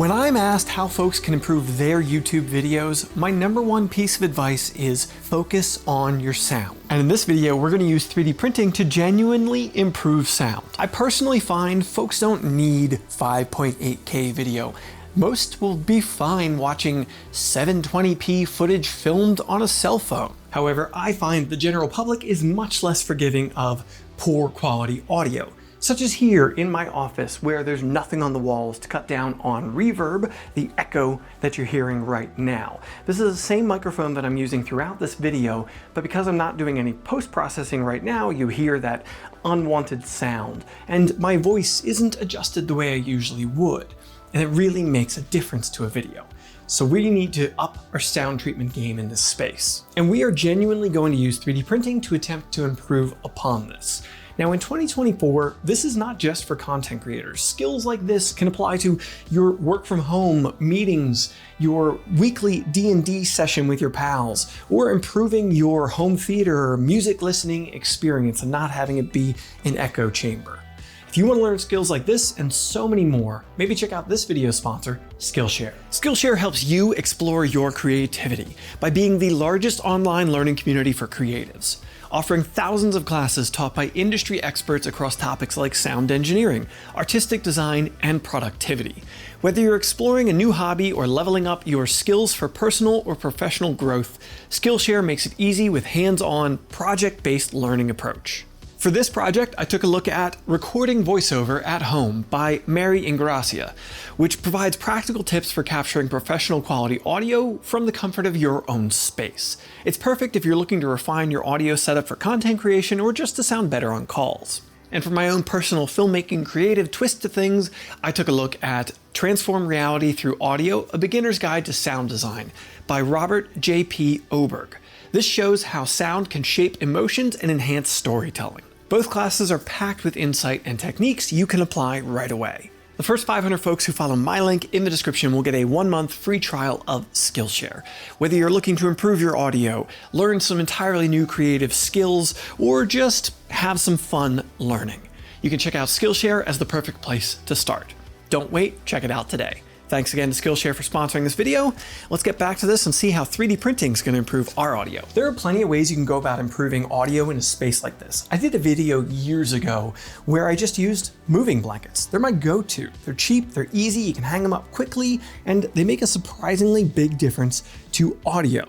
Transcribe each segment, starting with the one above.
When I'm asked how folks can improve their YouTube videos, my #1 piece of advice is focus on your sound. And in this video, we're going to use 3D printing to genuinely improve sound. I personally find folks don't need 5.8K video. Most will be fine watching 720p footage filmed on a cell phone. However, I find the general public is much less forgiving of poor quality audio, such as here in my office where there's nothing on the walls to cut down on reverb, the echo that you're hearing right now. This is the same microphone that I'm using throughout this video, but because I'm not doing any post-processing right now, you hear that unwanted sound, and my voice isn't adjusted the way I usually would. And it really makes a difference to a video. So we need to up our sound treatment game in this space. And we are genuinely going to use 3D printing to attempt to improve upon this. Now in 2024, this is not just for content creators. Skills like this can apply to your work from home meetings, your weekly D&D session with your pals, or improving your home theater or music listening experience and not having it be an echo chamber. If you want to learn skills like this and so many more, maybe check out this video sponsor, Skillshare. Skillshare helps you explore your creativity by being the largest online learning community for creatives, offering thousands of classes taught by industry experts across topics like sound engineering, artistic design, and productivity. Whether you're exploring a new hobby or leveling up your skills for personal or professional growth, Skillshare makes it easy with hands-on, project-based learning approach. For this project, I took a look at Recording Voiceover at Home by Mary Ingracia, which provides practical tips for capturing professional quality audio from the comfort of your own space. It's perfect if you're looking to refine your audio setup for content creation or just to sound better on calls. And for my own personal filmmaking creative twist to things, I took a look at Transform Reality Through Audio, A Beginner's Guide to Sound Design by Robert J.P. Oberg. This shows how sound can shape emotions and enhance storytelling. Both classes are packed with insight and techniques you can apply right away. The first 500 folks who follow my link in the description will get a 1-month free trial of Skillshare. Whether you're looking to improve your audio, learn some entirely new creative skills, or just have some fun learning, you can check out Skillshare as the perfect place to start. Don't wait, check it out today. Thanks again to Skillshare for sponsoring this video. Let's get back to this and see how 3D printing is going to improve our audio. There are plenty of ways you can go about improving audio in a space like this. I did a video years ago where I just used moving blankets. They're my go-to. They're cheap, they're easy, you can hang them up quickly, and they make a surprisingly big difference to audio.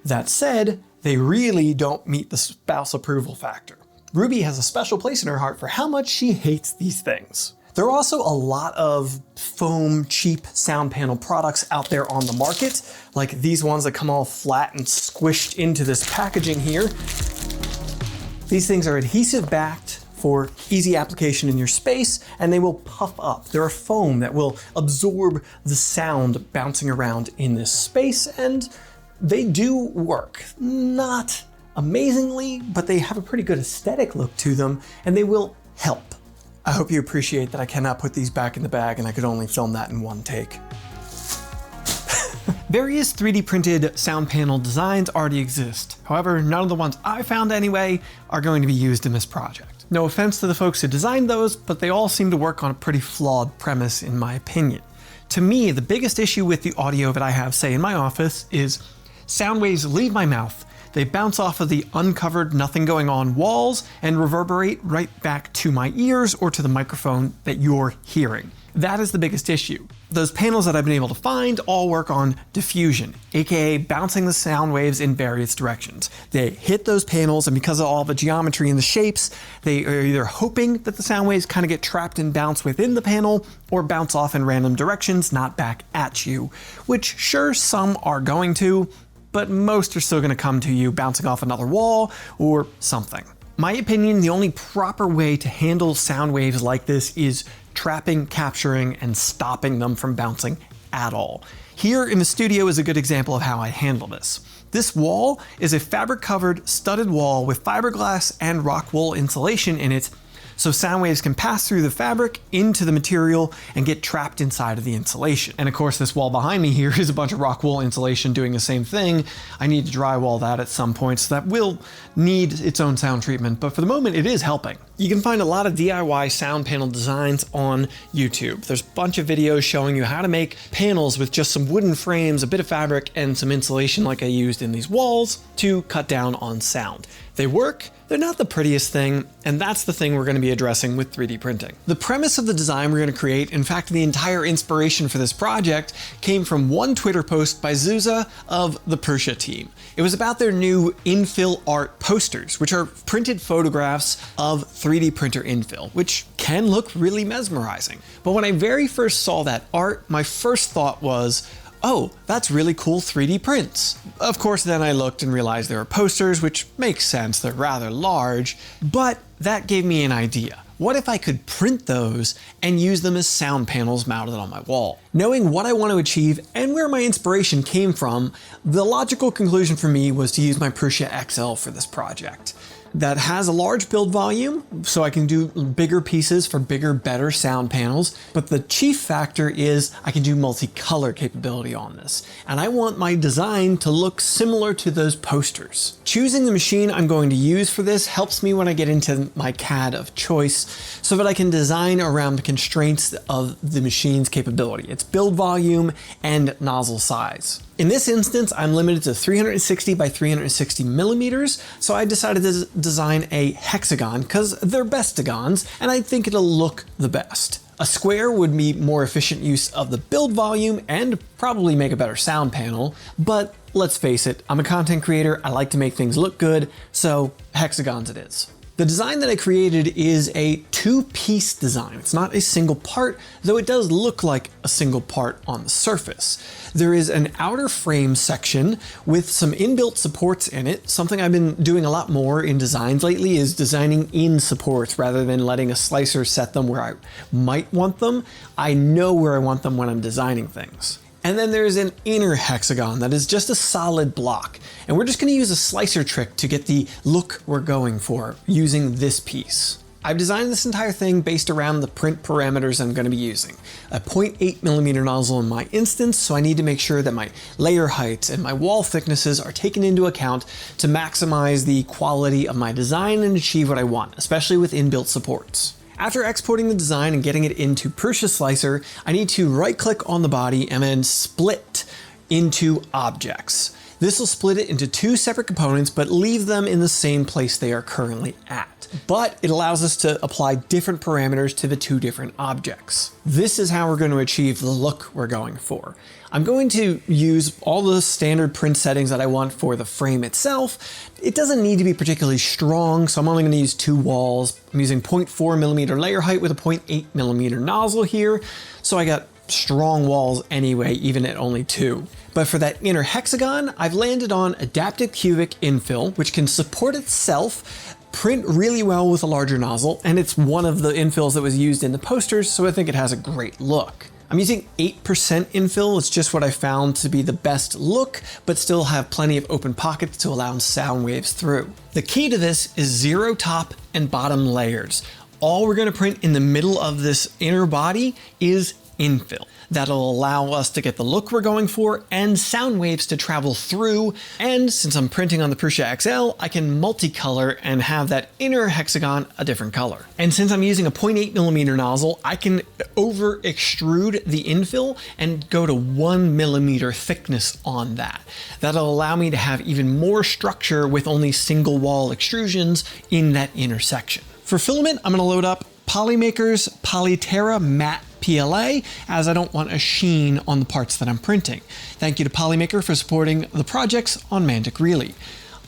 That said, they really don't meet the spouse approval factor. Ruby has a special place in her heart for how much she hates these things. There are also a lot of foam, cheap sound panel products out there on the market, like these ones that come all flat and squished into this packaging here. These things are adhesive backed for easy application in your space, and they will puff up. They're a foam that will absorb the sound bouncing around in this space, and they do work. Not amazingly, but they have a pretty good aesthetic look to them, and they will help. I hope you appreciate that I cannot put these back in the bag and I could only film that in one take. Various 3D printed sound panel designs already exist. However, none of the ones I found anyway are going to be used in this project. No offense to the folks who designed those, but they all seem to work on a pretty flawed premise in my opinion. To me, the biggest issue with the audio that I have, say, in my office is sound waves leave my mouth. They bounce off of the uncovered, nothing going on walls and reverberate right back to my ears or to the microphone that you're hearing. That is the biggest issue. Those panels that I've been able to find all work on diffusion, aka bouncing the sound waves in various directions. They hit those panels, and because of all the geometry and the shapes, they are either hoping that the sound waves kind of get trapped and bounce within the panel or bounce off in random directions, not back at you, which sure, some are going to, but most are still going to come to you bouncing off another wall or something. My opinion, the only proper way to handle sound waves like this is trapping, capturing, and stopping them from bouncing at all. Here in the studio is a good example of how I handle this. This wall is a fabric-covered studded wall with fiberglass and rock wool insulation in it, so sound waves can pass through the fabric into the material and get trapped inside of the insulation. And of course, this wall behind me here is a bunch of rock wool insulation doing the same thing. I need to drywall that at some point, so that will need its own sound treatment, but for the moment it is helping. You can find a lot of DIY sound panel designs on YouTube. There's a bunch of videos showing you how to make panels with just some wooden frames, a bit of fabric, and some insulation like I used in these walls to cut down on sound. They work, they're not the prettiest thing, and that's the thing we're going to be addressing with 3D printing. The premise of the design we're going to create, in fact the entire inspiration for this project, came from one Twitter post by Zuza of the Prusa team. It was about their new infill art posters, which are printed photographs of 3D printer infill, which can look really mesmerizing. But when I very first saw that art, my first thought was, oh, that's really cool 3D prints. Of course, then I looked and realized they were posters, which makes sense, they're rather large, but that gave me an idea. What if I could print those and use them as sound panels mounted on my wall? Knowing what I want to achieve and where my inspiration came from, the logical conclusion for me was to use my Prusa XL for this project. That has a large build volume, so I can do bigger pieces for bigger, better sound panels. But the chief factor is I can do multicolor capability on this. And I want my design to look similar to those posters. Choosing the machine I'm going to use for this helps me when I get into my CAD of choice so that I can design around the constraints of the machine's capability, its build volume and nozzle size. In this instance, I'm limited to 360 by 360 millimeters, so I decided to design a hexagon because they're bestagons, and I think it'll look the best. A square would be more efficient use of the build volume and probably make a better sound panel, but let's face it, I'm a content creator, I like to make things look good, so hexagons it is. The design that I created is a two-piece design. It's not a single part, though it does look like a single part on the surface. There is an outer frame section with some inbuilt supports in it. Something I've been doing a lot more in designs lately is designing in supports rather than letting a slicer set them where I might want them. I know where I want them when I'm designing things. And then there's an inner hexagon that is just a solid block. And we're just going to use a slicer trick to get the look we're going for using this piece. I've designed this entire thing based around the print parameters I'm going to be using. A 0.8 millimeter nozzle in my instance, so I need to make sure that my layer heights and my wall thicknesses are taken into account to maximize the quality of my design and achieve what I want, especially with inbuilt supports. After exporting the design and getting it into Prusa Slicer, I need to right-click on the body and then split into objects. This will split it into two separate components, but leave them in the same place they are currently at. But it allows us to apply different parameters to the two different objects. This is how we're going to achieve the look we're going for. I'm going to use all the standard print settings that I want for the frame itself. It doesn't need to be particularly strong, so I'm only going to use two walls. I'm using 0.4 millimeter layer height with a 0.8 millimeter nozzle here, so I got strong walls anyway, even at only two. But for that inner hexagon, I've landed on adaptive cubic infill, which can support itself, print really well with a larger nozzle, and it's one of the infills that was used in the posters, so I think it has a great look. I'm using 8% infill, it's just what I found to be the best look, but still have plenty of open pockets to allow sound waves through. The key to this is 0 top and bottom layers. All we're going to print in the middle of this inner body is infill. That'll allow us to get the look we're going for and sound waves to travel through. And since I'm printing on the Prusa XL, I can multicolor and have that inner hexagon a different color. And since I'm using a 0.8 millimeter nozzle, I can over extrude the infill and go to 1 millimeter thickness on that. That'll allow me to have even more structure with only single wall extrusions in that inner section. For filament, I'm going to load up Polymaker's Polyterra Matte PLA, as I don't want a sheen on the parts that I'm printing. Thank you to Polymaker for supporting the projects on MandicReally.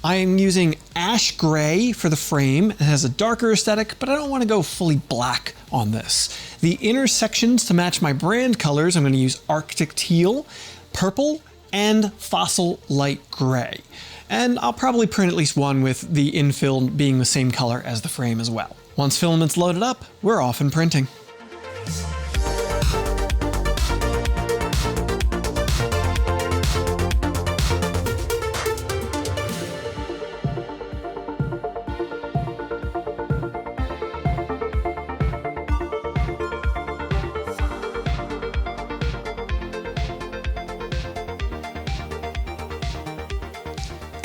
I am using ash gray for the frame. It has a darker aesthetic, but I don't want to go fully black on this. The inner sections to match my brand colors, I'm going to use Arctic Teal, Purple, and Fossil Light Gray. And I'll probably print at least one with the infill being the same color as the frame as well. Once filament's loaded up, we're off and printing.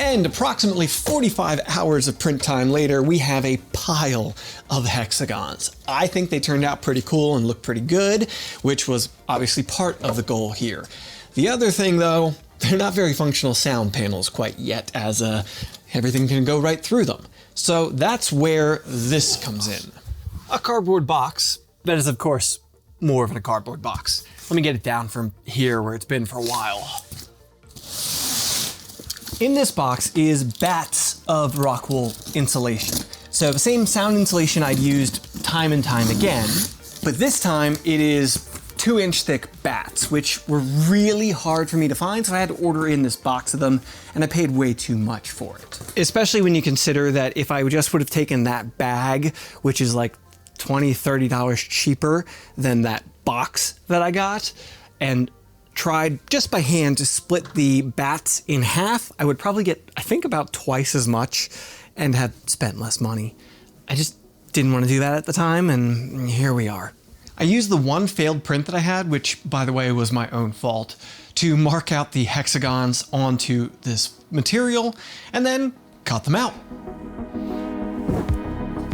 And approximately 45 hours of print time later, we have a pile of hexagons. I think they turned out pretty cool and look pretty good, which was obviously part of the goal here. The other thing though, they're not very functional sound panels quite yet, as everything can go right through them. So that's where this comes in. A cardboard box that is of course more than a cardboard box. Let me get it down from here where it's been for a while. In this box is bats of rock wool insulation. So the same sound insulation I'd used time and time again, but this time it is 2-inch thick bats, which were really hard for me to find, so I had to order in this box of them, and I paid way too much for it. Especially when you consider that if I just would have taken that bag, which is like $20, $30 cheaper than that box that I got, and tried just by hand to split the bats in half, I would probably get, I think, about twice as much and have spent less money. I just didn't want to do that at the time, and here we are. I used the one failed print that I had, which by the way was my own fault, to mark out the hexagons onto this material and then cut them out.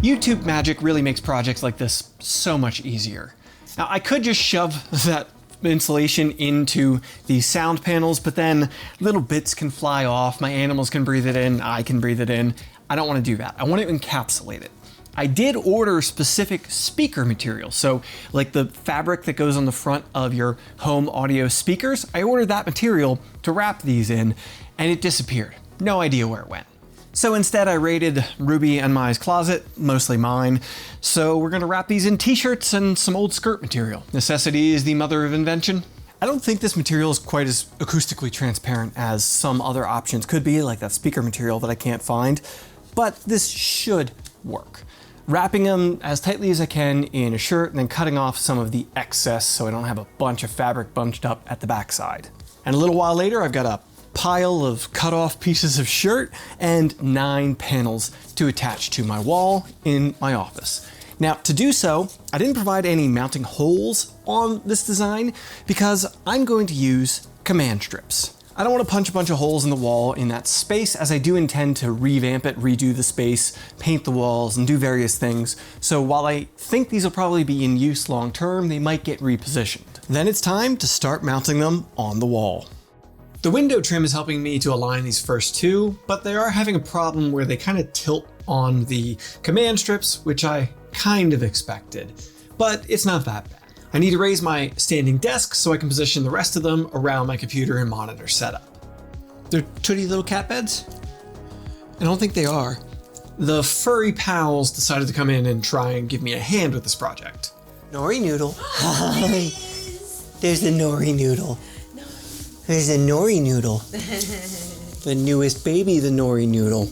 YouTube magic really makes projects like this so much easier. Now I could just shove that insulation into the sound panels, but then little bits can fly off, my animals can breathe it in, I can breathe it in. I don't want to do that. I want to encapsulate it. I did order specific speaker material, so like the fabric that goes on the front of your home audio speakers, I ordered that material to wrap these in, and it disappeared. No idea where it went. So instead I raided Ruby and Mai's closet, mostly mine, so we're gonna wrap these in t-shirts and some old skirt material. Necessity is the mother of invention. I don't think this material is quite as acoustically transparent as some other options could be, like that speaker material that I can't find, but this should work. Wrapping them as tightly as I can in a shirt and then cutting off some of the excess so I don't have a bunch of fabric bunched up at the backside. And a little while later, I've got a pile of cut off pieces of shirt and 9 panels to attach to my wall in my office. Now to do so, I didn't provide any mounting holes on this design because I'm going to use command strips. I don't want to punch a bunch of holes in the wall in that space, as I do intend to revamp it, redo the space, paint the walls, and do various things. So while I think these will probably be in use long term, they might get repositioned. Then it's time to start mounting them on the wall. The window trim is helping me to align these first two, but they are having a problem where they kind of tilt on the command strips, which I kind of expected, but it's not that bad. I need to raise my standing desk so I can position the rest of them around my computer and monitor setup. They're tooty little cat beds? I don't think they are. The furry pals decided to come in and try and give me a hand with this project. Nori Noodle. Hi. There's the Nori Noodle. There's a Nori Noodle. The newest baby, the Nori Noodle.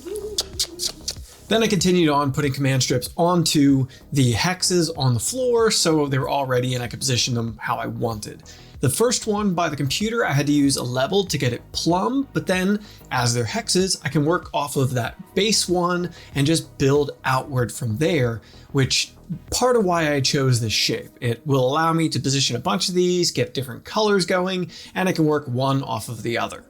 Then I continued on putting command strips onto the hexes on the floor so they were all ready and I could position them how I wanted. The first one by the computer, I had to use a level to get it plumb, but then as they're hexes, I can work off of that base one and just build outward from there, which part of why I chose this shape. It will allow me to position a bunch of these, get different colors going, and I can work one off of the other.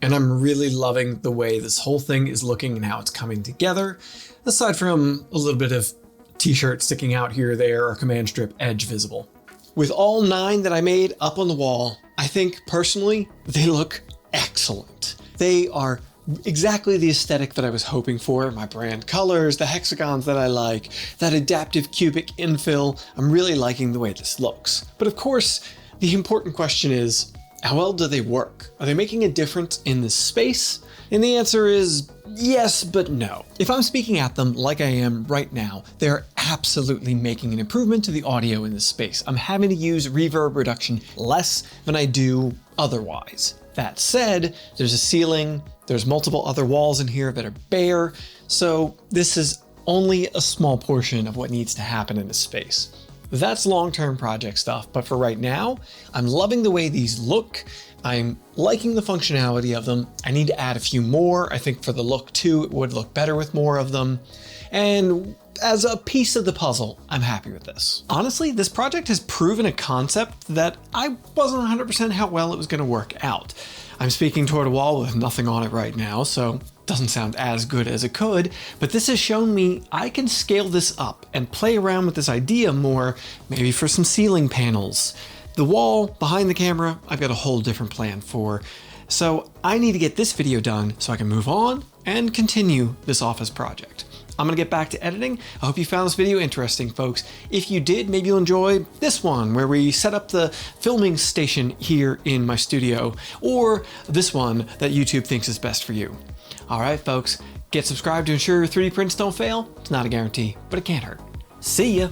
And I'm really loving the way this whole thing is looking and how it's coming together, aside from a little bit of t-shirt sticking out here or there or command strip edge visible. With all 9 that I made up on the wall, I think personally, they look excellent. They are exactly the aesthetic that I was hoping for. My brand colors, the hexagons that I like, that adaptive cubic infill. I'm really liking the way this looks. But of course, the important question is, how well do they work? Are they making a difference in this space? And the answer is yes, but no. If I'm speaking at them like I am right now, they're absolutely making an improvement to the audio in this space. I'm having to use reverb reduction less than I do otherwise. That said, there's a ceiling, there's multiple other walls in here that are bare, so this is only a small portion of what needs to happen in this space. That's long-term project stuff, but for right now, I'm loving the way these look. I'm liking the functionality of them. I need to add a few more. I think for the look too, it would look better with more of them. And as a piece of the puzzle, I'm happy with this. Honestly, this project has proven a concept that I wasn't 100% how well it was going to work out. I'm speaking toward a wall with nothing on it right now, so it doesn't sound as good as it could, but this has shown me I can scale this up and play around with this idea more, maybe for some ceiling panels. The wall behind the camera, I've got a whole different plan for. So I need to get this video done so I can move on and continue this office project. I'm gonna get back to editing. I hope you found this video interesting, folks. If you did, maybe you'll enjoy this one where we set up the filming station here in my studio, or this one that YouTube thinks is best for you. All right, folks, get subscribed to ensure your 3D prints don't fail. It's not a guarantee, but it can't hurt. See ya.